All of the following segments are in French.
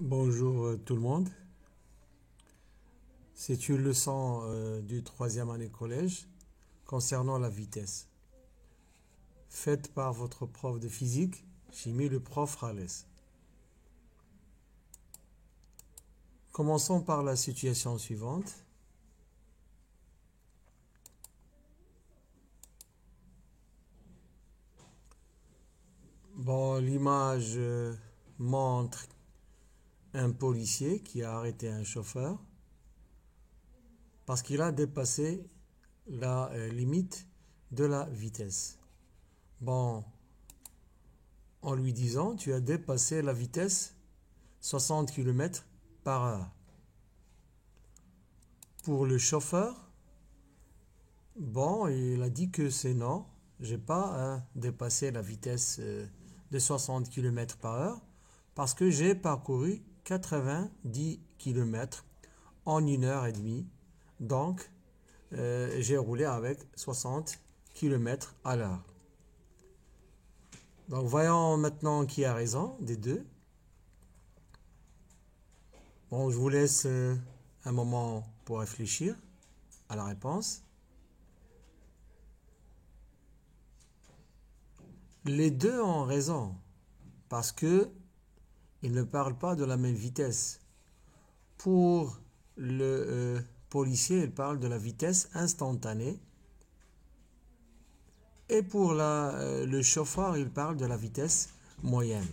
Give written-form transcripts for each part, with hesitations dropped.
Bonjour tout le monde. C'est une leçon du troisième année collège concernant la vitesse, faite par votre prof de physique, chimie, le prof Rales. Commençons par la situation suivante. Bon, l'image montre un policier qui a arrêté un chauffeur parce qu'il a dépassé la limite de la vitesse. Bon, en lui disant, tu as dépassé la vitesse 60 km par heure. Pour le chauffeur, bon, il a dit que c'est non, j'ai pas dépassé la vitesse de 60 km par heure parce que j'ai parcouru 90 km en 1 heure et demie. Donc, j'ai roulé avec 60 km à l'heure. Donc, voyons maintenant qui a raison des deux. Bon, je vous laisse un moment pour réfléchir à la réponse. Les deux ont raison parce que ils ne parlent pas de la même vitesse. Pour le policier, il parle de la vitesse instantanée et pour le chauffeur, il parle de la vitesse moyenne.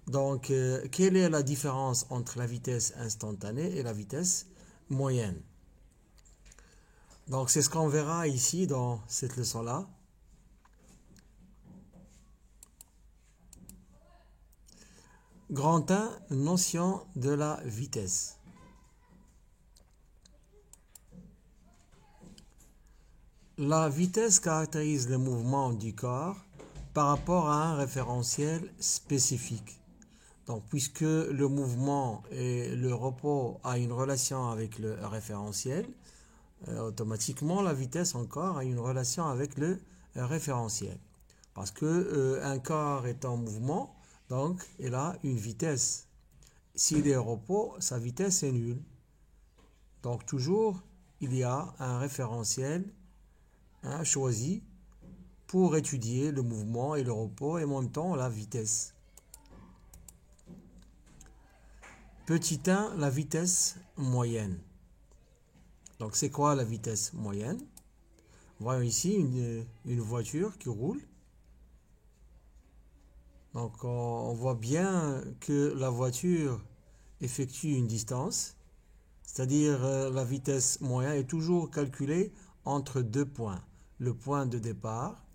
Donc, quelle est la différence entre la vitesse instantanée et la vitesse moyenne? Donc, c'est ce qu'on verra ici dans cette leçon-là. Grand 1, notion de la vitesse. La vitesse caractérise le mouvement du corps par rapport à un référentiel spécifique. Donc, puisque le mouvement et le repos a une relation avec le référentiel, automatiquement la vitesse encore a une relation avec le référentiel. Parce que un corps est en mouvement, donc il a une vitesse. S'il est au repos, sa vitesse est nulle. Donc toujours, il y a un référentiel choisi pour étudier le mouvement et le repos et en même temps la vitesse. Petit 1, la vitesse moyenne. Donc c'est quoi la vitesse moyenne? Voyons ici une voiture qui roule. Donc on voit bien que la voiture effectue une distance, c'est-à-dire la vitesse moyenne est toujours calculée entre deux points, le point de départ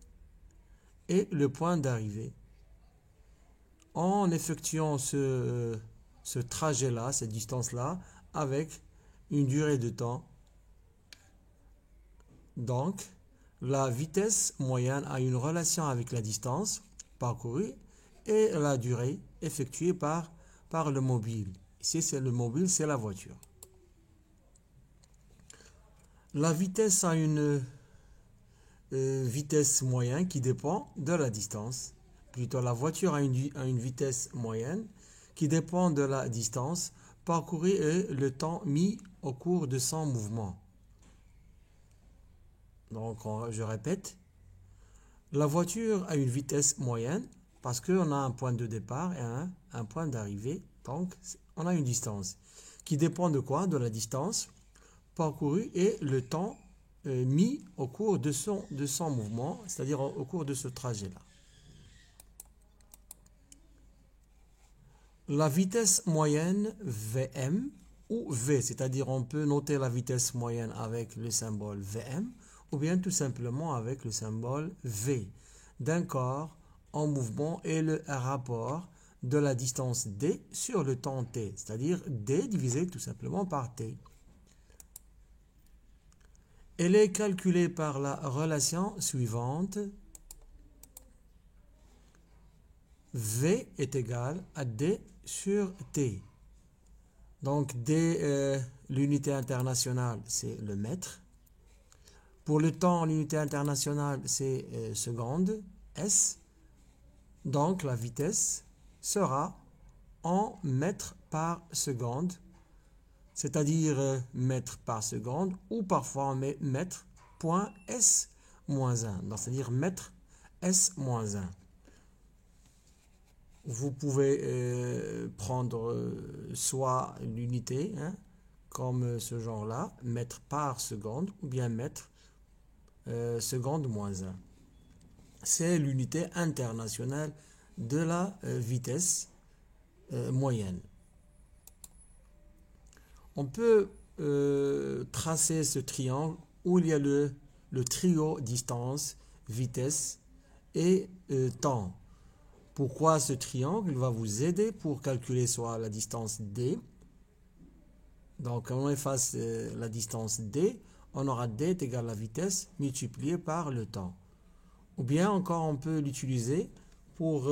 et le point d'arrivée. En effectuant ce trajet-là, cette distance-là, avec une durée de temps, donc la vitesse moyenne a une relation avec la distance parcourue et la durée effectuée par le mobile. Ici, c'est le mobile, c'est la voiture. La vitesse a une vitesse moyenne qui dépend de la distance. Plutôt, la voiture a une vitesse moyenne qui dépend de la distance parcourue et le temps mis au cours de son mouvement. Donc, je répète, la voiture a une vitesse moyenne parce qu'on a un point de départ et un point d'arrivée. Donc, on a une distance qui dépend de quoi? De la distance parcourue et le temps mis au cours de son mouvement, c'est-à-dire au cours de ce trajet-là. La vitesse moyenne Vm ou V, c'est-à-dire on peut noter la vitesse moyenne avec le symbole Vm ou bien tout simplement avec le symbole V d'un corps en mouvement et le rapport de la distance d sur le temps t, c'est-à-dire d divisé tout simplement par t. Elle est calculée par la relation suivante. V est égal à d sur t. Donc d, l'unité internationale, c'est le mètre. Pour le temps, l'unité internationale, c'est seconde, s. Donc la vitesse sera en mètres par seconde, c'est-à-dire mètres par seconde, ou parfois on met mètre point S moins 1, c'est-à-dire mètre S moins 1. Vous pouvez prendre soit l'unité, hein, comme ce genre-là, mètre par seconde, ou bien mètre seconde moins 1. C'est l'unité internationale de la vitesse moyenne. On peut tracer ce triangle où il y a le trio distance, vitesse et temps. Pourquoi ce triangle? Il va vous aider pour calculer soit la distance D. Donc, quand on efface la distance D, on aura D est égal à la vitesse multipliée par le temps. Ou bien encore, on peut l'utiliser pour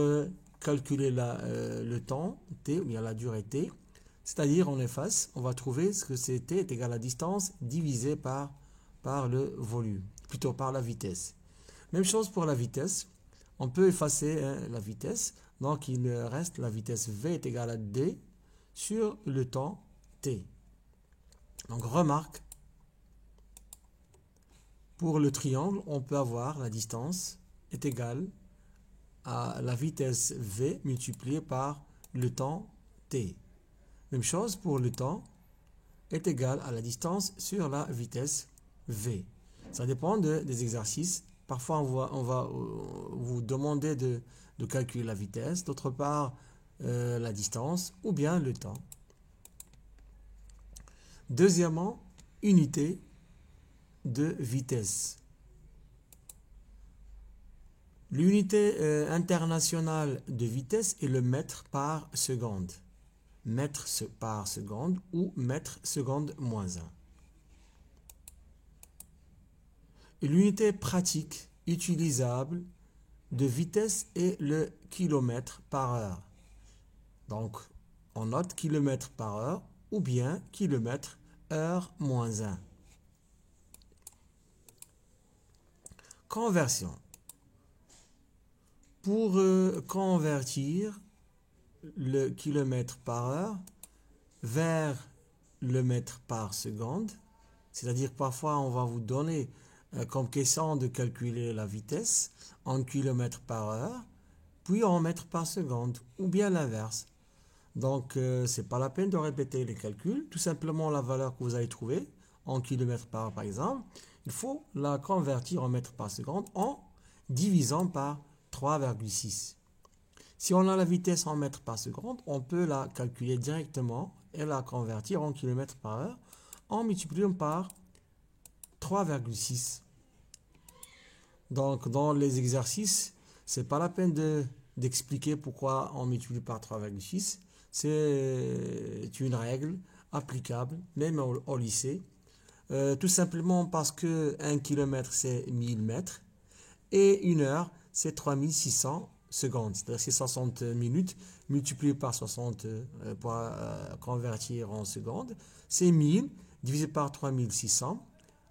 calculer le temps T, ou bien la durée T. C'est-à-dire, on efface, on va trouver ce que c'est T est égal à la distance divisée par le volume, plutôt par la vitesse. Même chose pour la vitesse. On peut effacer la vitesse. Donc, il reste la vitesse V est égale à D sur le temps T. Donc, remarque, pour le triangle, on peut avoir la distance est égale à la vitesse V multipliée par le temps T. Même chose pour le temps est égal à la distance sur la vitesse V. Ça dépend des exercices. Parfois, on va vous demander de calculer la vitesse, d'autre part, la distance ou bien le temps. Deuxièmement, unité de vitesse. L'unité internationale de vitesse est le mètre par seconde. Mètre par seconde ou mètre seconde moins 1. L'unité pratique utilisable de vitesse est le kilomètre par heure. Donc, on note kilomètre par heure ou bien kilomètre heure moins 1. Conversion. Pour convertir le kilomètre par heure vers le mètre par seconde, c'est-à-dire parfois on va vous donner comme question de calculer la vitesse en kilomètres par heure, puis en mètres par seconde, ou bien l'inverse. Donc, ce n'est pas la peine de répéter les calculs. Tout simplement, la valeur que vous allez trouver en kilomètres par heure, par exemple, il faut la convertir en mètres par seconde en divisant par 3,6. Si on a la vitesse en mètres par seconde, on peut la calculer directement et la convertir en kilomètres par heure en multipliant par 3,6. Donc, dans les exercices, ce n'est pas la peine d'expliquer pourquoi on multiplie par 3,6. C'est une règle applicable, même au lycée. Tout simplement parce que 1 km, c'est 1000 mètres et 1 heure, c'est 3600 secondes. C'est-à-dire c'est 60 minutes multiplié par 60 pour convertir en secondes. C'est 1000 divisé par 3600.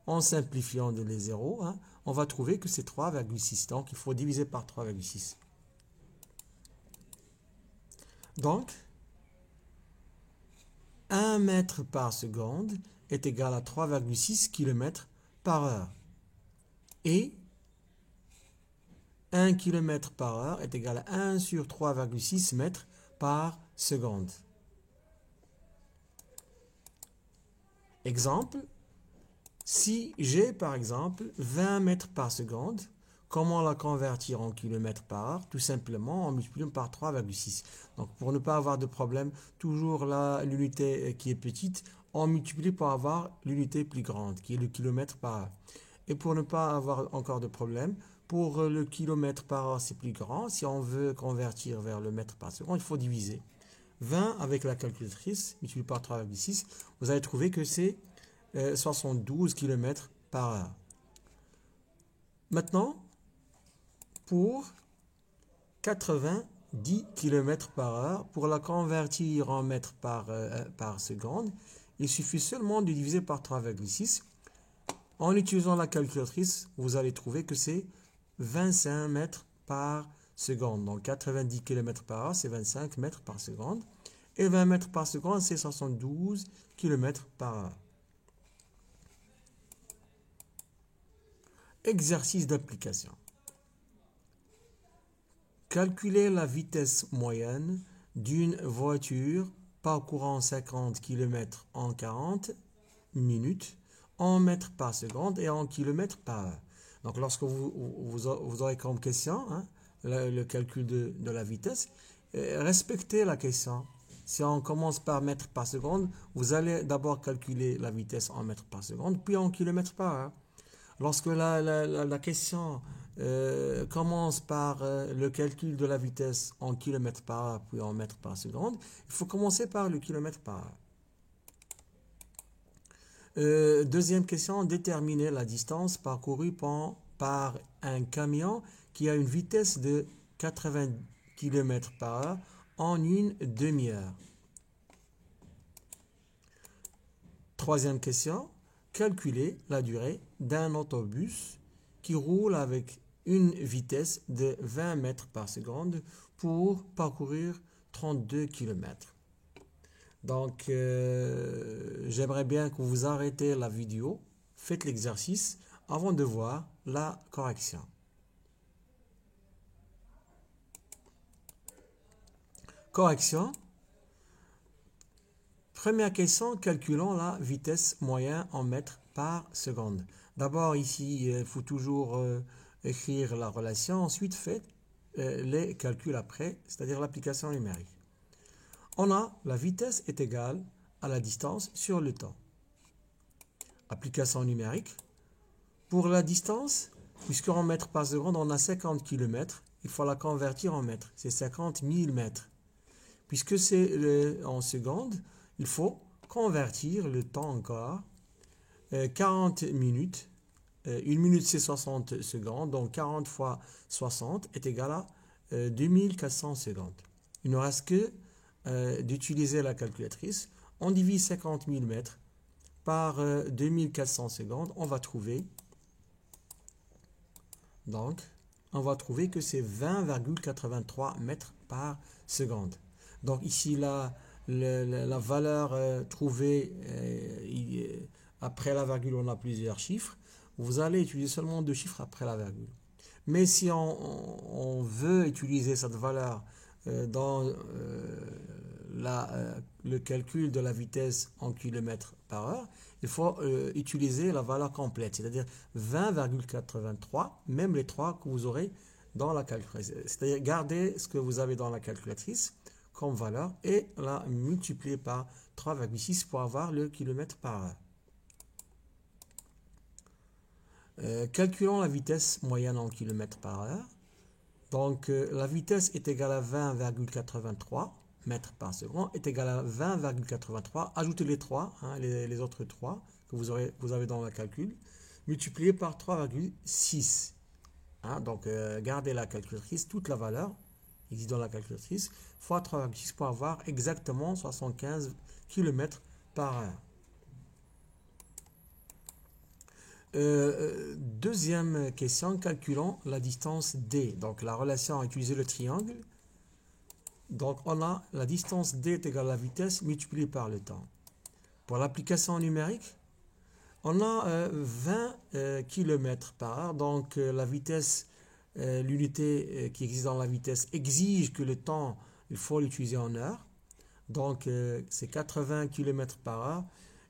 En simplifiant les zéros, hein, on va trouver que c'est 3,6. Donc, il faut diviser par 3,6. Donc, 1 mètre par seconde est égal à 3,6 km par heure. Et 1 km par heure est égal à 1 sur 3,6 mètres par seconde. Exemple, si j'ai par exemple 20 mètres par seconde, comment la convertir en kilomètres par heure? Tout simplement en multipliant par 3,6. Donc pour ne pas avoir de problème, toujours l'unité qui est petite, on multiplie pour avoir l'unité plus grande, qui est le kilomètre par heure. Et pour ne pas avoir encore de problème, pour le kilomètre par heure, c'est plus grand. Si on veut convertir vers le mètre par seconde, il faut diviser. 20 avec la calculatrice, multiplié par 3,6, vous allez trouver que c'est 72 km par heure. Maintenant, pour 90 km par heure, pour la convertir en mètres par seconde, il suffit seulement de diviser par 3,6. En utilisant la calculatrice, vous allez trouver que c'est 25 mètres par seconde. Donc 90 km par heure, c'est 25 mètres par seconde. Et 20 mètres par seconde, c'est 72 km par heure. Exercice d'application. Calculer la vitesse moyenne d'une voiture parcourant 50 km en 40 minutes en mètres par seconde et en kilomètres par heure. Donc lorsque vous aurez comme question le calcul de la vitesse, respectez la question. Si on commence par mètres par seconde, vous allez d'abord calculer la vitesse en mètres par seconde, puis en kilomètres par heure. Lorsque la question commence par le calcul de la vitesse en kilomètres par heure, puis en mètres par seconde, il faut commencer par le kilomètre par heure. Deuxième question, déterminer la distance parcourue par un camion qui a une vitesse de 80 km par heure en une demi-heure. Troisième question, calculer la durée d'un autobus qui roule avec une vitesse de 20 mètres par seconde pour parcourir 32 km. Donc, j'aimerais bien que vous arrêtez la vidéo, faites l'exercice avant de voir la correction. Correction. Première question, calculons la vitesse moyenne en mètres par seconde. D'abord, ici, il faut toujours écrire la relation. Ensuite, faites les calculs après, c'est-à-dire l'application numérique. On a la vitesse est égale à la distance sur le temps. Application numérique. Pour la distance, puisqu'en mètres par seconde, on a 50 km, il faut la convertir en mètres. C'est 50 000 mètres. Puisque c'est en secondes, il faut convertir le temps encore. 40 minutes. Une minute, c'est 60 secondes. Donc, 40 fois 60 est égal à 2400 secondes. Il ne reste que d'utiliser la calculatrice. On divise 50 000 mètres par 2400 secondes. On va trouver que c'est 20,83 mètres par seconde. Donc ici, la valeur trouvée, après la virgule, on a plusieurs chiffres. Vous allez utiliser seulement 2 chiffres après la virgule. Mais si on veut utiliser cette valeur dans le calcul de la vitesse en kilomètres par heure, il faut utiliser la valeur complète, c'est-à-dire 20,83, même les 3 que vous aurez dans la calculatrice. C'est-à-dire garder ce que vous avez dans la calculatrice comme valeur et la multiplier par 3,6 pour avoir le kilomètre par heure. Calculons la vitesse moyenne en kilomètres par heure. Donc, la vitesse est égale à 20,83 mètres par seconde, est égale à 20,83. Ajoutez les 3, les autres 3 que vous avez dans le calcul, multiplié par 3,6. Donc, gardez la calculatrice, toute la valeur existe dans la calculatrice, fois 3,6 pour avoir exactement 75 km par heure. Deuxième question, calculons la distance D. Donc la relation à utiliser le triangle. Donc on a la distance D est égale à la vitesse multipliée par le temps. Pour l'application numérique, on a 20 km par heure. Donc la vitesse, l'unité qui existe dans la vitesse exige que le temps, il faut l'utiliser en heure. Donc c'est 80 km par heure.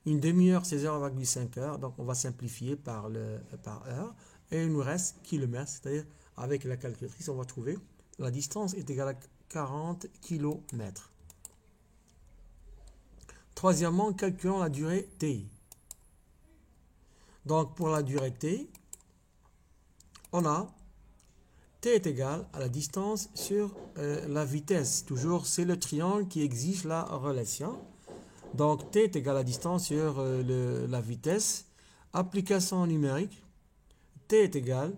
Une demi-heure, c'est 0,5 heures. Donc, on va simplifier par heure. Et il nous reste kilomètres, c'est-à-dire avec la calculatrice, on va trouver la distance est égale à 40 km. Troisièmement, calculons la durée T. Donc, pour la durée T, on a T est égal à la distance sur la vitesse. Toujours, c'est le triangle qui exige la relation. Donc, T est égal à la distance sur la vitesse. Application numérique. T est égal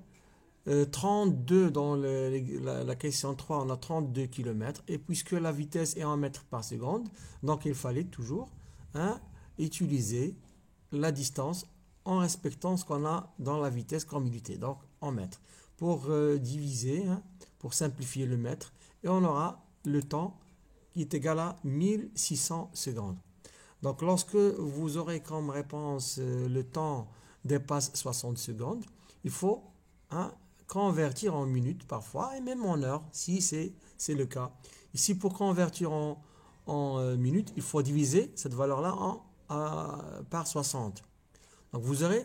32 dans la question 3, on a 32 km. Et puisque la vitesse est en mètres par seconde, donc il fallait toujours utiliser la distance en respectant ce qu'on a dans la vitesse comme unité, donc en mètres. Pour diviser, pour simplifier le mètre, et on aura le temps qui est égal à 1600 secondes. Donc lorsque vous aurez comme réponse le temps dépasse 60 secondes, il faut convertir en minutes parfois et même en heures si c'est le cas. Ici, pour convertir en minutes, il faut diviser cette valeur-là par 60. Donc vous aurez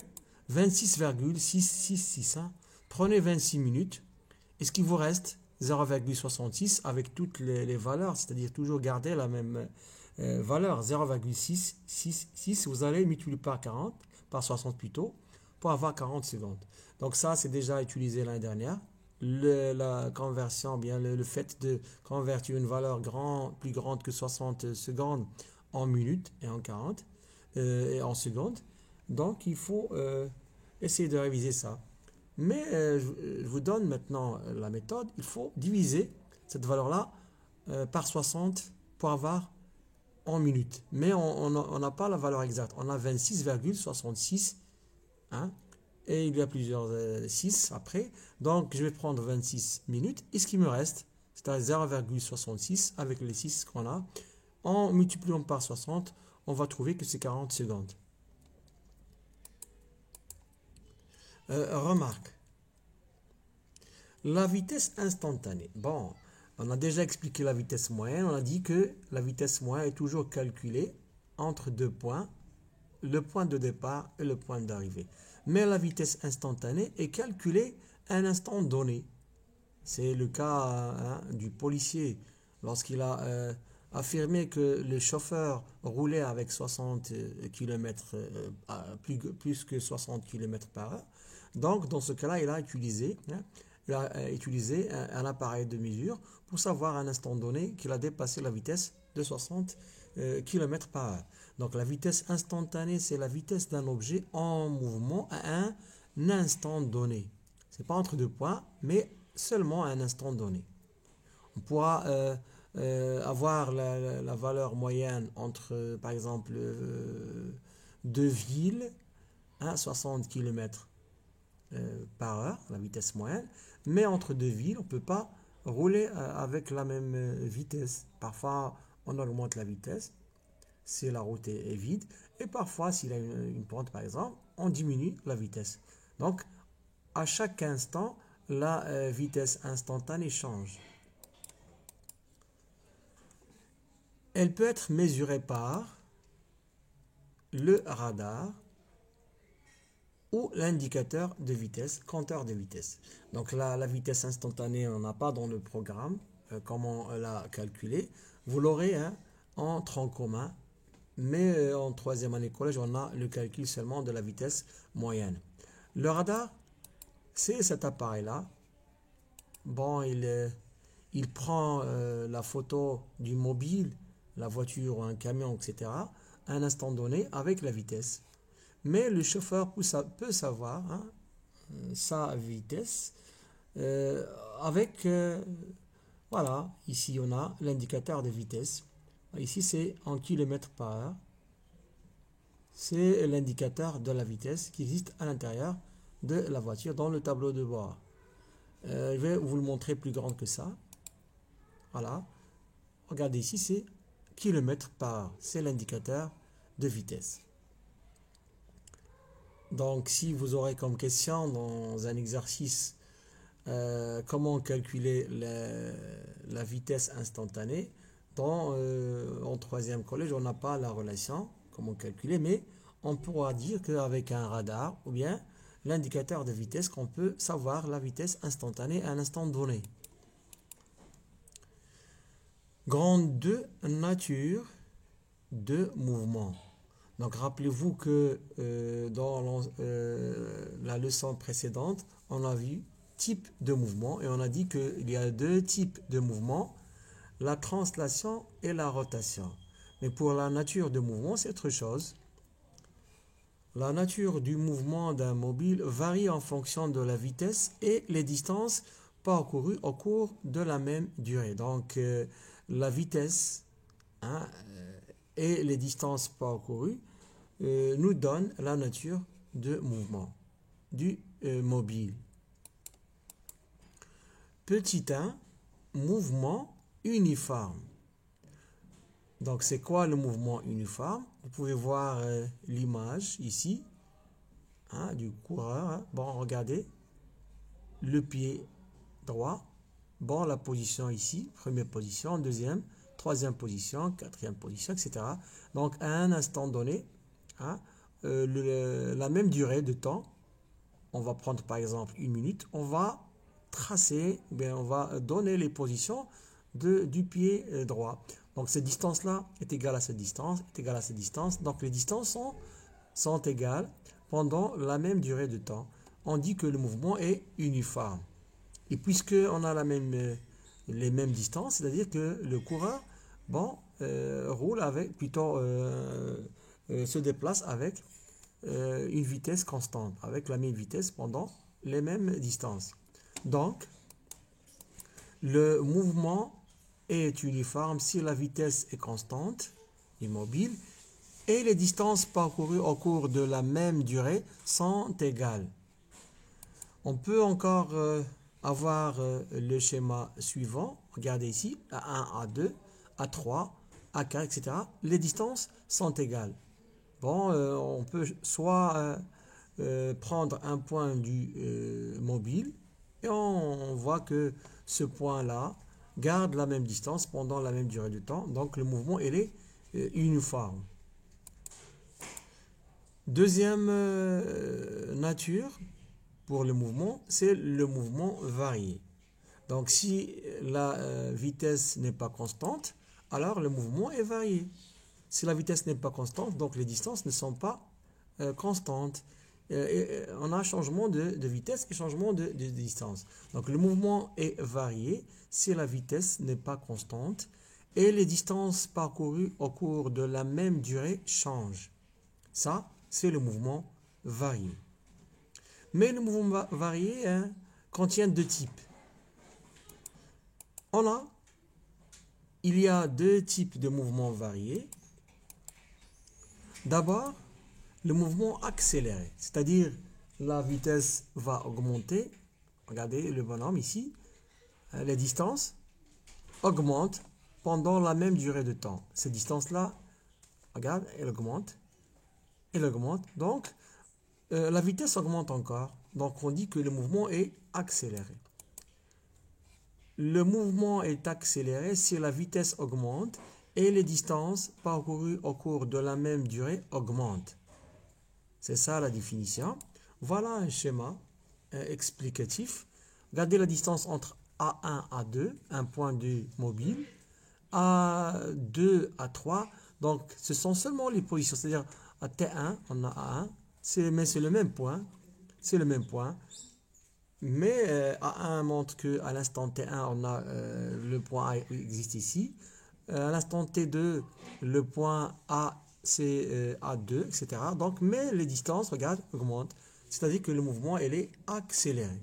26,666. Prenez 26 minutes et ce qui vous reste 0,66 avec toutes les valeurs, c'est-à-dire toujours garder la même valeur 0,666. Vous allez multiplier par 40, par 60 plutôt, pour avoir 40 secondes. Donc ça, c'est déjà utilisé l'année dernière. La conversion, bien le fait de convertir une valeur plus grande que 60 secondes en minutes et en 40 et en secondes. Donc il faut essayer de réviser ça. Mais je vous donne maintenant la méthode. Il faut diviser cette valeur-là par 60 pour avoir en minutes. Mais on n'a pas la valeur exacte. On a 26,66. Hein, et il y a plusieurs 6 après. Donc je vais prendre 26 minutes. Et ce qui me reste, c'est-à-dire 0,66 avec les 6 qu'on a. En multipliant par 60, on va trouver que c'est 40 secondes. Remarque. La vitesse instantanée. Bon, on a déjà expliqué la vitesse moyenne. On a dit que la vitesse moyenne est toujours calculée entre deux points, le point de départ et le point d'arrivée. Mais la vitesse instantanée est calculée à un instant donné. C'est le cas du policier lorsqu'il a affirmé que le chauffeur roulait avec 60 km, plus que 60 km par heure. Donc, dans ce cas-là, il a utilisé un appareil de mesure pour savoir à un instant donné qu'il a dépassé la vitesse de 60 km par heure. Donc, la vitesse instantanée, c'est la vitesse d'un objet en mouvement à un instant donné. Ce n'est pas entre deux points, mais seulement à un instant donné. On pourra avoir la valeur moyenne entre, par exemple, deux villes, 60 km par heure, la vitesse moyenne, mais entre deux villes, on ne peut pas rouler avec la même vitesse. Parfois, on augmente la vitesse si la route est vide, et parfois, s'il y a une pente, par exemple, on diminue la vitesse. Donc, à chaque instant, la vitesse instantanée change. Elle peut être mesurée par le radar ou l'indicateur de vitesse, compteur de vitesse. Donc la vitesse instantanée, on n'a pas dans le programme comment la calculer. Vous l'aurez en tronc commun, mais en troisième année collège, on a le calcul seulement de la vitesse moyenne. Le radar, c'est cet appareil-là. Bon, il prend la photo du mobile, la voiture ou un camion, etc., à un instant donné avec la vitesse. Mais le chauffeur peut savoir sa vitesse avec, voilà, ici on a l'indicateur de vitesse. Ici c'est en kilomètres par heure. C'est l'indicateur de la vitesse qui existe à l'intérieur de la voiture dans le tableau de bord. Je vais vous le montrer plus grand que ça. Voilà. Regardez ici, c'est kilomètres par heure. C'est l'indicateur de vitesse. Donc, si vous aurez comme question dans un exercice comment calculer la vitesse instantanée, en troisième collège, on n'a pas la relation, comment calculer, mais on pourra dire qu'avec un radar ou bien l'indicateur de vitesse, qu'on peut savoir la vitesse instantanée à un instant donné. Grande 2, nature de mouvement. Donc rappelez-vous que dans la leçon précédente, on a vu type de mouvement et on a dit qu'il y a deux types de mouvement, la translation et la rotation. Mais pour la nature de mouvement, c'est autre chose. La nature du mouvement d'un mobile varie en fonction de la vitesse et les distances parcourues au cours de la même durée. Donc la vitesse et les distances parcourues nous donnent la nature de mouvement du mobile. Petit 1, mouvement uniforme. Donc, c'est quoi le mouvement uniforme? Vous pouvez voir l'image ici, hein, du coureur. Hein. Bon, regardez, le pied droit. Bon, la position ici, première position, deuxième, troisième position, quatrième position, etc. Donc, à un instant donné, hein, la même durée de temps, on va prendre par exemple une minute, on va tracer, bien, on va donner les positions du pied droit. Donc, cette distance-là est égale à cette distance, est égale à cette distance. Donc, les distances sont égales pendant la même durée de temps. On dit que le mouvement est uniforme. Et puisqu'on a les mêmes distances, c'est-à-dire que le coureur, bon, roule avec, plutôt se déplace avec une vitesse constante, avec la même vitesse pendant les mêmes distances. Donc, le mouvement est uniforme si la vitesse est constante, immobile, et les distances parcourues au cours de la même durée sont égales. On peut encore avoir le schéma suivant. Regardez ici, A1, A2, A3, A4, etc. Les distances sont égales. Bon, on peut soit prendre un point du mobile et on voit que ce point-là garde la même distance pendant la même durée de temps. Donc le mouvement il est uniforme. Deuxième nature pour le mouvement, c'est le mouvement varié. Donc si la vitesse n'est pas constante, alors le mouvement est varié. Si la vitesse n'est pas constante, donc les distances ne sont pas constantes. On a changement de vitesse et changement de distance. Donc le mouvement est varié si la vitesse n'est pas constante et les distances parcourues au cours de la même durée changent. Ça, c'est le mouvement varié. Mais le mouvement varié contient deux types. Il y a deux types de mouvements variés. D'abord, le mouvement accéléré, c'est-à-dire la vitesse va augmenter. Regardez le bonhomme ici. Les distances augmentent pendant la même durée de temps. Cette distance-là, regarde, elle augmente. Elle augmente. Donc, la vitesse augmente encore. Donc, on dit que le mouvement est accéléré. Le mouvement est accéléré si la vitesse augmente et les distances parcourues au cours de la même durée augmentent. C'est ça la définition. Voilà un schéma explicatif. Regardez la distance entre A1 et A2, un point de mobile, A2 à 3. Donc, ce sont seulement les positions. C'est-à-dire, à T1, on a A1, mais c'est le même point. C'est le même point. Mais A1 montre qu'à l'instant T1, on a le point A existe ici. À l'instant T2, le point A, c'est A2, etc. Donc, mais les distances, regarde, augmentent. C'est-à-dire que le mouvement, il est accéléré.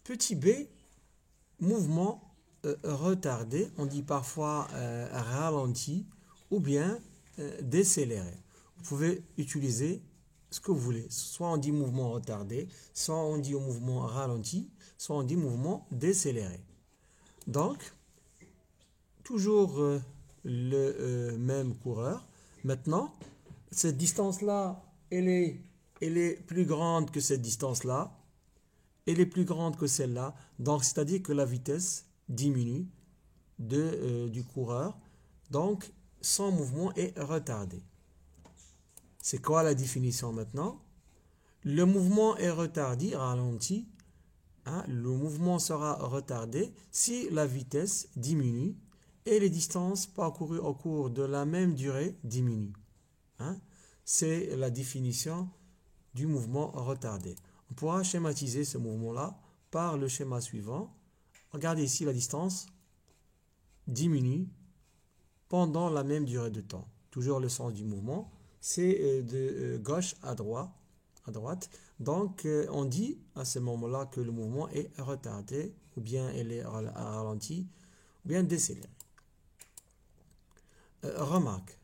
Petit b, mouvement retardé. On dit parfois ralenti ou bien décéléré. Vous pouvez utiliser ce que vous voulez. Soit on dit mouvement retardé, soit on dit mouvement ralenti, soit on dit mouvement décéléré. Donc, toujours le même coureur. Maintenant, cette distance-là, elle est plus grande que cette distance-là. Elle est plus grande que celle-là. Donc, c'est-à-dire que la vitesse diminue du coureur. Donc, son mouvement est retardé. C'est quoi la définition maintenant? Le mouvement est retardé, ralenti. Hein, le mouvement sera retardé si la vitesse diminue et les distances parcourues au cours de la même durée diminuent. Hein? C'est la définition du mouvement retardé. On pourra schématiser ce mouvement-là par le schéma suivant. Regardez ici, la distance diminue pendant la même durée de temps. Toujours le sens du mouvement, c'est de gauche à droite. Donc, on dit à ce moment-là que le mouvement est retardé, ou bien il est ralenti, ou bien décéléré. Remarque,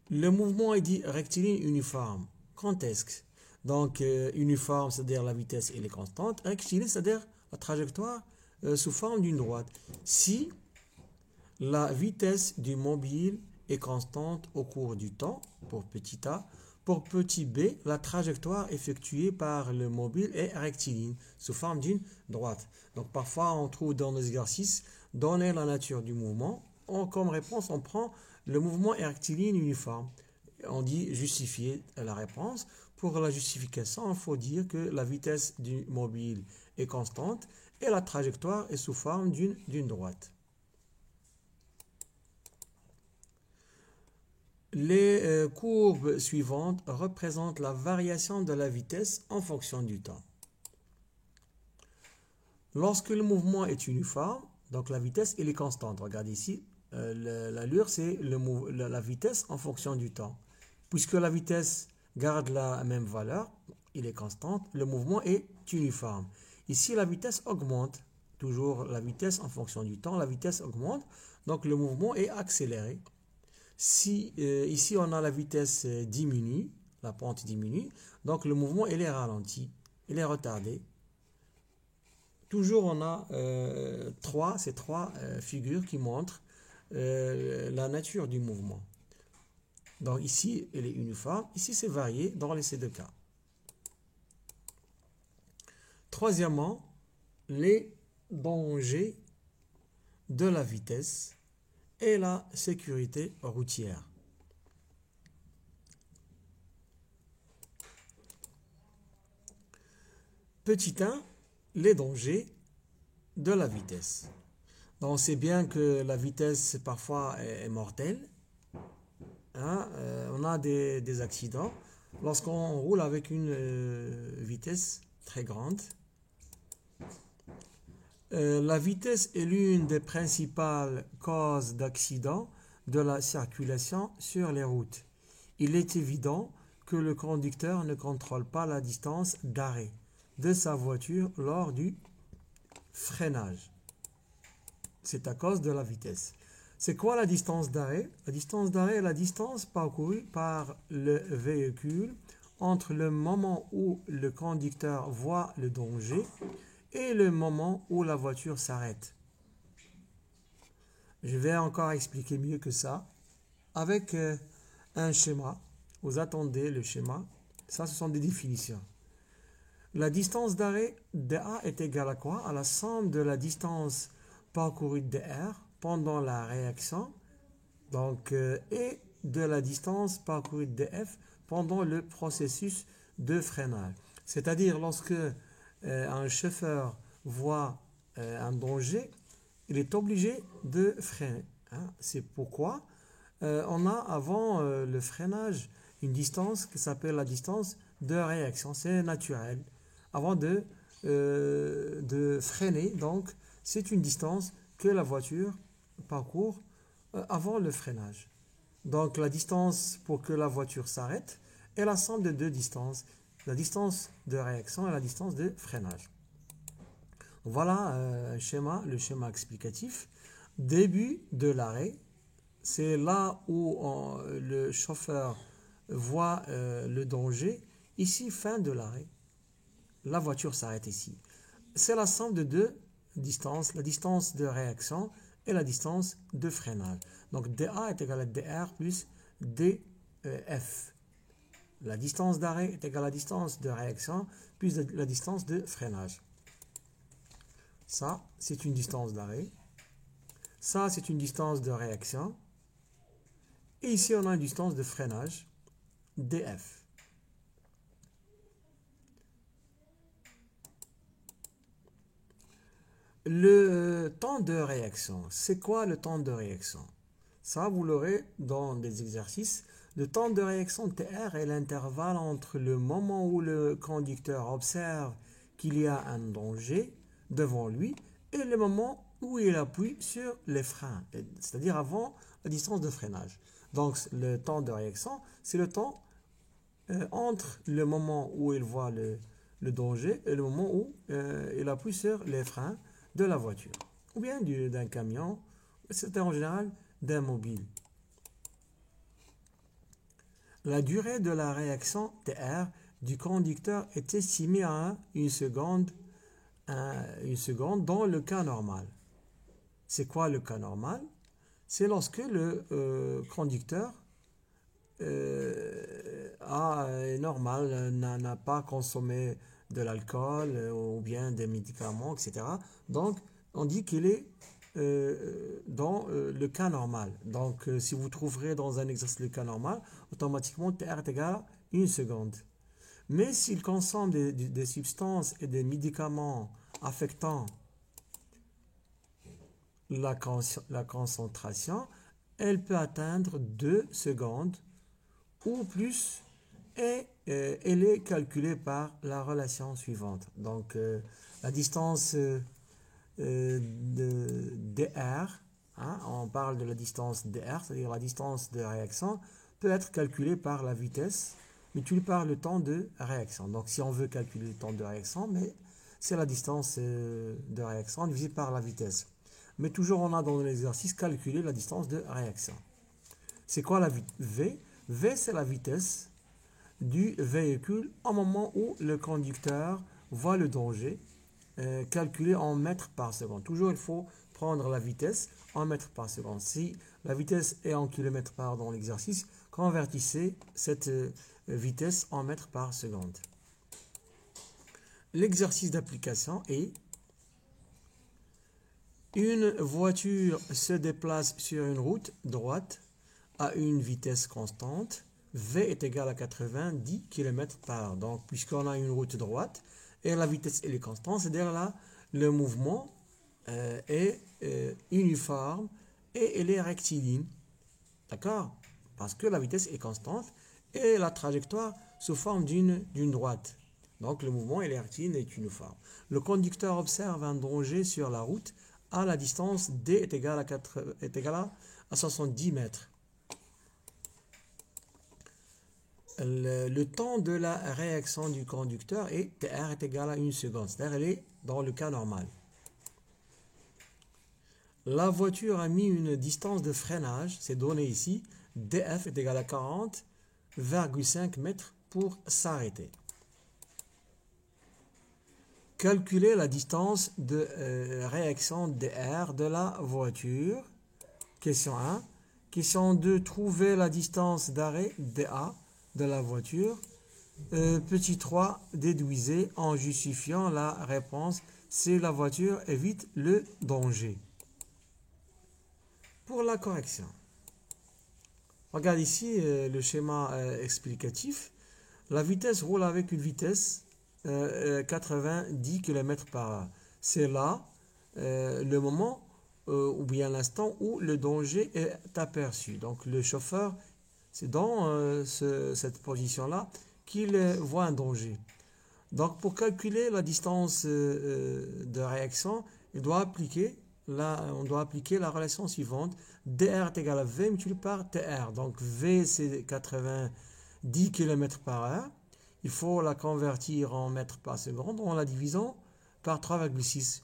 le mouvement est dit rectiligne uniforme. Quand est-ce? Donc, uniforme, c'est-à-dire la vitesse elle est constante. Rectiligne, c'est-à-dire la trajectoire sous forme d'une droite. Si La vitesse du mobile est constante au cours du temps, pour petit a. Pour petit b, la trajectoire effectuée par le mobile est rectiligne, sous forme d'une droite. Donc parfois on trouve dans nos exercices, donner la nature du mouvement, comme réponse on prend le mouvement est rectiligne uniforme. On dit justifier la réponse. Pour la justification, il faut dire que la vitesse du mobile est constante et la trajectoire est sous forme d'une droite. Les courbes suivantes représentent la variation de la vitesse en fonction du temps. Lorsque le mouvement est uniforme, donc la vitesse elle est constante. Regardez ici, l'allure c'est la vitesse en fonction du temps. Puisque la vitesse garde la même valeur, il est constante, le mouvement est uniforme. Ici la vitesse augmente, toujours la vitesse en fonction du temps, la vitesse augmente, donc le mouvement est accéléré. Si ici on a la vitesse diminue, la pente diminue, donc le mouvement il est ralenti, il est retardé. Toujours on a ces trois figures qui montrent la nature du mouvement. Donc ici elle est uniforme, ici c'est varié dans ces deux cas. Troisièmement, les dangers de la vitesse et la sécurité routière. Petit 1, les dangers de la vitesse. Donc on sait bien que la vitesse parfois est mortelle. On a des accidents lorsqu'on roule avec une vitesse très grande. La vitesse est l'une des principales causes d'accidents de la circulation sur les routes. Il est évident que le conducteur ne contrôle pas la distance d'arrêt de sa voiture lors du freinage. C'est à cause de la vitesse. C'est quoi la distance d'arrêt? La distance d'arrêt est la distance parcourue par le véhicule entre le moment où le conducteur voit le danger et le moment où la voiture s'arrête. Je vais encore expliquer mieux que ça avec un schéma. Vous attendez le schéma. Ça, ce sont des définitions. La distance d'arrêt dA est égale à quoi? À la somme de la distance parcourue dR pendant la réaction et de la distance parcourue dF pendant le processus de freinage. C'est-à-dire lorsque un chauffeur voit un danger, il est obligé de freiner. C'est pourquoi on a avant le freinage une distance qui s'appelle la distance de réaction. C'est naturel. Avant de freiner, donc c'est une distance que la voiture parcourt avant le freinage. Donc la distance pour que la voiture s'arrête est la somme de deux distances, la distance de réaction et la distance de freinage. Voilà le schéma explicatif. Début de l'arrêt, c'est là où le chauffeur voit le danger. Ici, fin de l'arrêt. La voiture s'arrête ici. C'est la somme de deux distances, la distance de réaction et la distance de freinage. Donc dA est égal à dR plus dF. La distance d'arrêt est égale à la distance de réaction plus la distance de freinage. Ça, c'est une distance d'arrêt. Ça, c'est une distance de réaction. Et ici, on a une distance de freinage, dF. Le temps de réaction. C'est quoi le temps de réaction? Ça, vous l'aurez dans des exercices. Le temps de réaction TR est l'intervalle entre le moment où le conducteur observe qu'il y a un danger devant lui et le moment où il appuie sur les freins, c'est-à-dire avant la distance de freinage. Donc le temps de réaction, c'est le temps entre le moment où il voit le danger et le moment où il appuie sur les freins de la voiture, ou bien d'un camion, c'est en général d'un mobile. La durée de la réaction TR du conducteur est estimée à une seconde dans le cas normal. C'est quoi le cas normal? C'est lorsque le conducteur est normal, n'a pas consommé de l'alcool ou bien des médicaments, etc. Donc, on dit qu'il est dans le cas normal. Donc, si vous trouverez dans un exercice le cas normal, automatiquement TR est égal à 1 seconde. Mais s'il consomme des substances et des médicaments affectant la concentration, elle peut atteindre 2 secondes ou plus et elle est calculée par la relation suivante. Donc, la distance de dr, hein, on parle de la distance dr, c'est-à-dire la distance de réaction, peut être calculée par la vitesse multipliée par le temps de réaction. Donc, si on veut calculer le temps de réaction, mais c'est la distance de réaction divisée par la vitesse. Mais toujours, on a dans l'exercice calculé la distance de réaction. C'est quoi la V? V, c'est la vitesse du véhicule au moment où le conducteur voit le danger, calculé en mètres par seconde. Toujours, il faut prendre la vitesse en mètres par seconde. Si la vitesse est en kilomètres par dans l'exercice, convertissez cette vitesse en mètres par seconde. L'exercice d'application est: une voiture se déplace sur une route droite à une vitesse constante. V est égal à 90 km par heure. Donc, puisqu'on a une route droite et la vitesse elle est constante, c'est-à-dire là, le mouvement est uniforme et elle est rectiligne. D'accord? Parce que la vitesse est constante et la trajectoire sous forme d'une droite. Donc, le mouvement elle est rectiligne et uniforme. Le conducteur observe un danger sur la route à la distance D est égale à 70 mètres. Le temps de la réaction du conducteur est TR est égal à 1 seconde, c'est-à-dire elle est dans le cas normal. La voiture a mis une distance de freinage, c'est donné ici, DF est égal à 40,5 mètres pour s'arrêter. Calculer la distance de réaction DR de la voiture. Question 1. Question 2. Trouver la distance d'arrêt DA de la voiture. Petit 3. Déduisez en justifiant la réponse si la voiture évite le danger. Pour la correction. Regarde ici le schéma explicatif. La vitesse roule avec une vitesse 90 km par heure. C'est là le moment ou bien l'instant où le danger est aperçu. Donc le chauffeur, c'est dans cette position-là qu'il voit un danger. Donc pour calculer la distance de réaction, on doit appliquer la relation suivante. dr est égal à V multiplié par TR. Donc V c'est 90 km par heure. Il faut la convertir en mètres par seconde en la divisant par 3,6.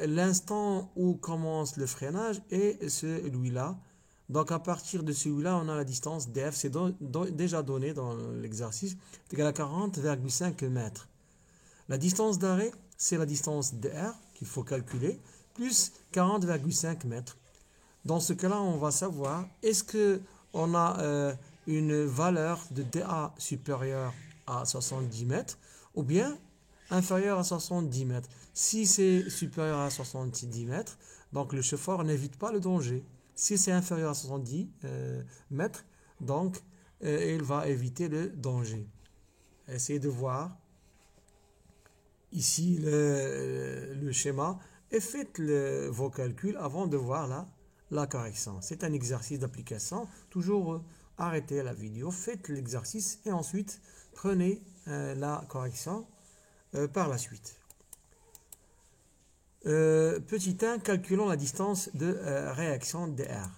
L'instant où commence le freinage est celui-là. Donc à partir de celui-là, on a la distance df, c'est déjà donné dans l'exercice, c'est égal à 40,5 mètres. La distance d'arrêt, c'est la distance dr qu'il faut calculer, plus 40,5 mètres. Dans ce cas-là, on va savoir, est-ce qu'on a une valeur de dA supérieure à 70 mètres ou bien inférieure à 70 mètres. Si c'est supérieur à 70 mètres, donc le chauffeur n'évite pas le danger. Si c'est inférieur à 70 mètres, donc il va éviter le danger. Essayez de voir ici le schéma et faites vos calculs avant de voir la correction. C'est un exercice d'application. Toujours arrêtez la vidéo, faites l'exercice et ensuite prenez la correction par la suite. Petit 1, calculons la distance de réaction dr.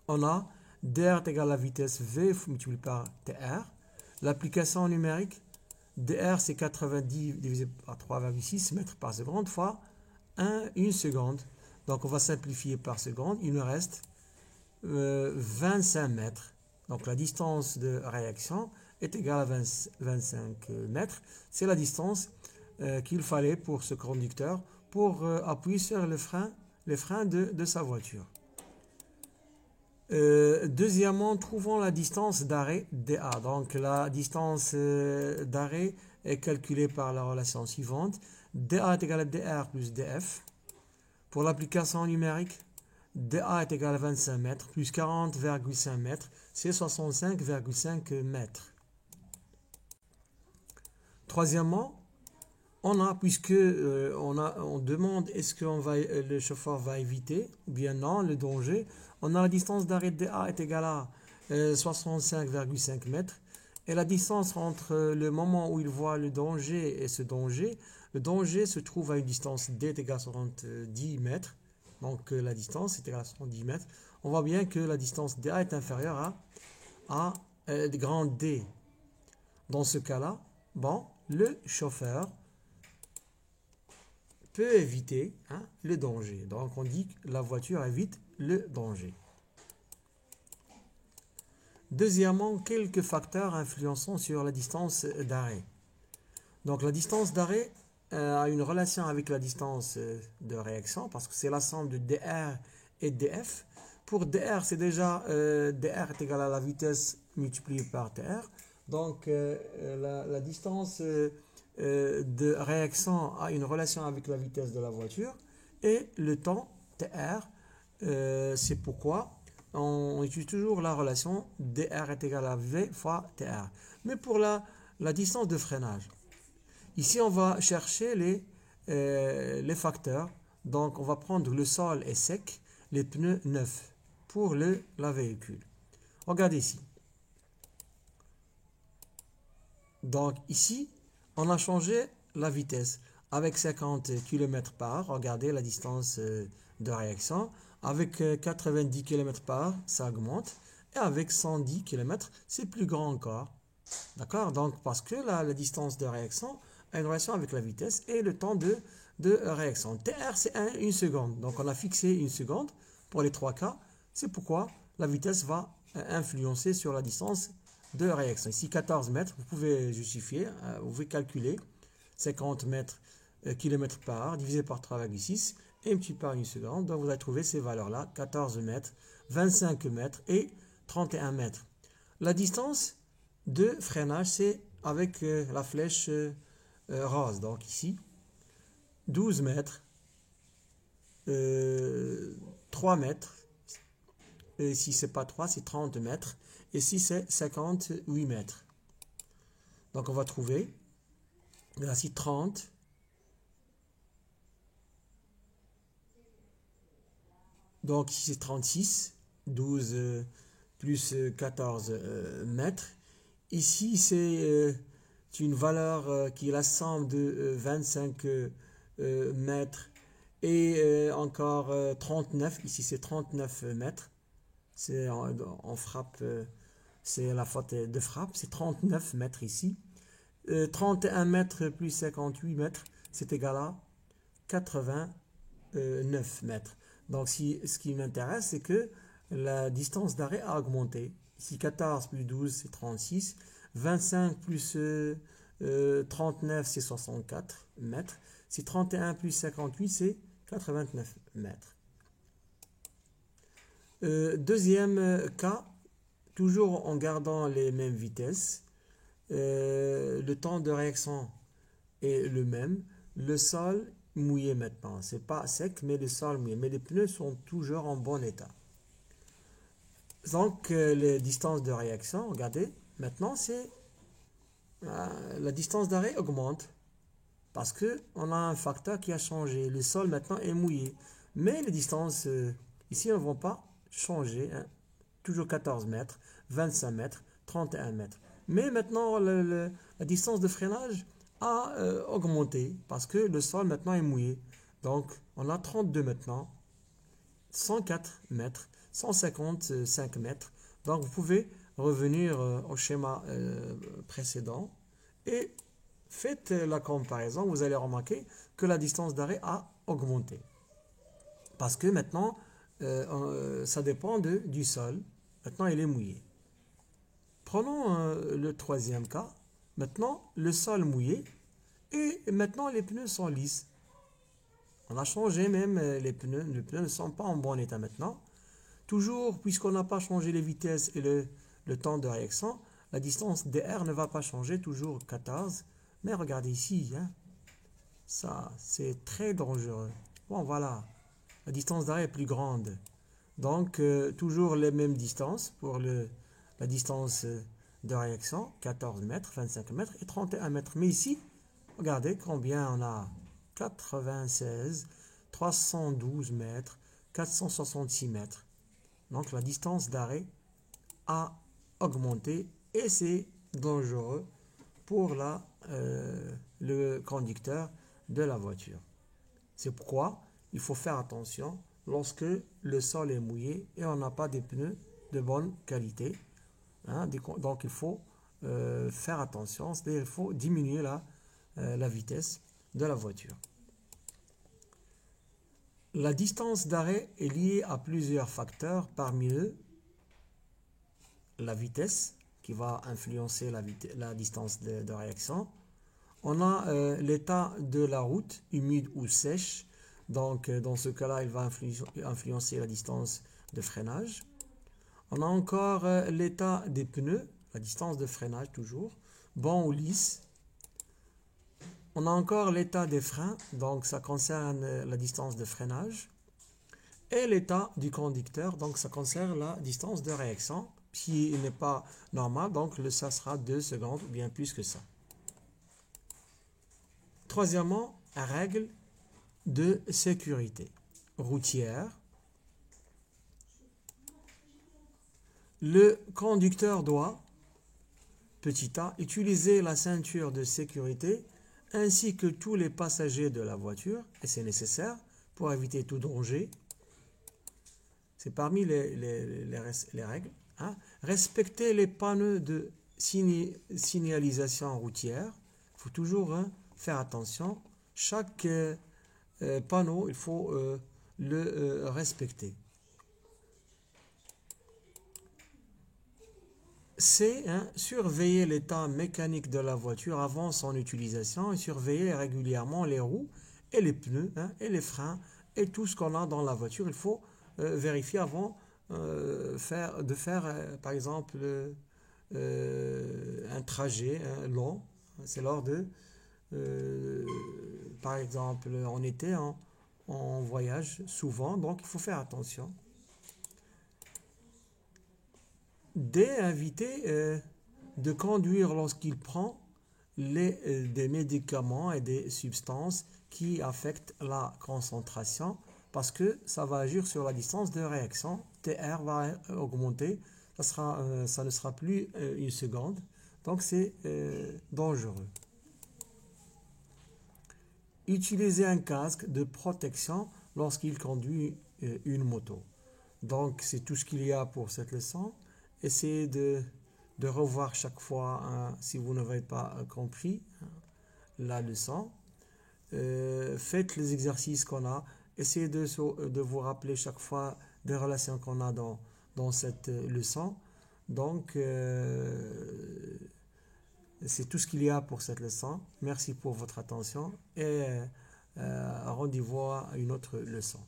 On a dr est égal à la vitesse v multiplié par tr. L'application numérique, dr c'est 90 divisé par 3,6 mètres par seconde fois 1 seconde. Donc on va simplifier par seconde, il nous reste 25 mètres. Donc la distance de réaction est égale à 25 mètres. C'est la distance qu'il fallait pour ce conducteur pour appuyer sur le frein les freins de sa voiture. Deuxièmement, trouvons la distance d'arrêt DA. Donc la distance d'arrêt est calculée par la relation suivante. DA est égal à DR plus DF. Pour l'application numérique, DA est égal à 25 mètres plus 40,5 mètres, c'est 65,5 mètres. Troisièmement, puisque on demande est-ce que le chauffeur va éviter ou bien non le danger, on a la distance d'arrêt DA est égale à 65,5 mètres et la distance entre le moment où il voit le danger et ce danger, le danger se trouve à une distance D est égale à 70 mètres, donc la distance est égale à 70 mètres. On voit bien que la distance DA est inférieure à grand D. Dans ce cas-là, bon, le chauffeur peut éviter le danger. Donc on dit que la voiture évite le danger. Deuxièmement, quelques facteurs influençant sur la distance d'arrêt. Donc la distance d'arrêt a une relation avec la distance de réaction parce que c'est la somme de dr et df. Pour dr, c'est déjà dr est égal à la vitesse multipliée par tr. Donc la distance de réaction a une relation avec la vitesse de la voiture et le temps tr, c'est pourquoi on utilise toujours la relation dr est égal à v fois tr. Mais pour la distance de freinage, ici on va chercher les facteurs. Donc on va prendre le sol est sec, les pneus neufs pour la véhicule. Regardez ici. Donc ici, on a changé la vitesse avec 50 km/h. Regardez la distance de réaction. Avec 90 km/h, ça augmente. Et avec 110 km, c'est plus grand encore. D'accord? Donc parce que la distance de réaction a une relation avec la vitesse et le temps de réaction. TR, c'est 1 seconde. Donc on a fixé 1 seconde pour les trois cas. C'est pourquoi la vitesse va influencer sur la distance de réaction. Ici, 14 mètres, vous pouvez justifier, vous pouvez calculer 50 mètres km par heure divisé par 3,6 et multiplié par 1 seconde. Donc, vous allez trouver ces valeurs-là, 14 mètres, 25 mètres et 31 mètres. La distance de freinage, c'est avec la flèche rose. Donc, ici, 12 mètres, 3 mètres. Et si ce n'est pas 3, c'est 30 mètres. Et si c'est 58 mètres. Donc on va trouver, ici 30. Donc ici c'est 36, 12 plus 14 mètres. Ici c'est une valeur qui est la somme de 25 mètres et encore 39. Ici c'est 39 mètres. C'est en frappe, c'est la faute de frappe, c'est 39 mètres ici. 31 mètres plus 58 mètres, c'est égal à 89 mètres. Donc ce qui m'intéresse, c'est que la distance d'arrêt a augmenté. Ici 14 plus 12, c'est 36. 25 plus 39, c'est 64 mètres. Si 31 plus 58, c'est 89 mètres. Deuxième cas, toujours en gardant les mêmes vitesses, le temps de réaction est le même, le sol mouillé maintenant, c'est pas sec mais le sol mouillé, mais les pneus sont toujours en bon état. Donc les distances de réaction, regardez, maintenant c'est la distance d'arrêt augmente parce que on a un facteur qui a changé, le sol maintenant est mouillé, mais les distances ici ne vont pas changer, toujours 14 mètres, 25 mètres, 31 mètres. Mais maintenant, la distance de freinage a augmenté parce que le sol maintenant est mouillé. Donc, on a 32 maintenant, 104 mètres, 155 mètres. Donc, vous pouvez revenir au schéma précédent et faites la comparaison. Vous allez remarquer que la distance d'arrêt a augmenté. Parce que maintenant, ça dépend du sol. Maintenant, il est mouillé. Prenons le troisième cas. Maintenant, le sol mouillé et maintenant les pneus sont lisses. On a changé même les pneus. Les pneus ne sont pas en bon état maintenant. Toujours, puisqu'on n'a pas changé les vitesses et le temps de réaction, la distance dr ne va pas changer, toujours 14. Mais regardez ici, hein, ça, c'est très dangereux. Bon, voilà, la distance d'arrêt est plus grande. Donc, toujours les mêmes distances pour la distance de réaction, 14 mètres, 25 mètres et 31 mètres. Mais ici, regardez combien on a. 96, 312 mètres, 466 mètres. Donc, la distance d'arrêt a augmenté et c'est dangereux pour le conducteur de la voiture. C'est pourquoi il faut faire attention lorsque le sol est mouillé et on n'a pas des pneus de bonne qualité. Hein, donc il faut faire attention, c'est-à-dire il faut diminuer la vitesse de la voiture. La distance d'arrêt est liée à plusieurs facteurs, parmi eux la vitesse qui va influencer la distance de réaction. On a l'état de la route, humide ou sèche. Donc, dans ce cas-là, il va influencer la distance de freinage. On a encore l'état des pneus, la distance de freinage toujours, bon ou lisse. On a encore l'état des freins, donc ça concerne la distance de freinage. Et l'état du conducteur, donc ça concerne la distance de réaction. Si il n'est pas normal, donc ça sera 2 secondes ou bien plus que ça. Troisièmement, règle de sécurité routière. Le conducteur doit, petit a, utiliser la ceinture de sécurité ainsi que tous les passagers de la voiture, et c'est nécessaire pour éviter tout danger. C'est parmi les règles. Hein. Respecter les panneaux de signalisation routière. Il faut toujours faire attention. Chaque panneau, il faut le respecter. C'est surveiller l'état mécanique de la voiture avant son utilisation et surveiller régulièrement les roues et les pneus et les freins et tout ce qu'on a dans la voiture. Il faut vérifier avant de faire par exemple un trajet long. C'est lors de, par exemple, en été, on voyage souvent, donc il faut faire attention. D'éviter de conduire lorsqu'il prend des médicaments et des substances qui affectent la concentration parce que ça va agir sur la distance de réaction. TR va augmenter, ça ne sera plus une seconde, donc c'est dangereux. Utiliser un casque de protection lorsqu'il conduit une moto. Donc c'est tout ce qu'il y a pour cette leçon. Essayez de revoir chaque fois si vous n'avez pas compris la leçon. Faites les exercices qu'on a. Essayez de vous rappeler chaque fois des relations qu'on a dans cette leçon. Donc, c'est tout ce qu'il y a pour cette leçon. Merci pour votre attention et rendez-vous à une autre leçon.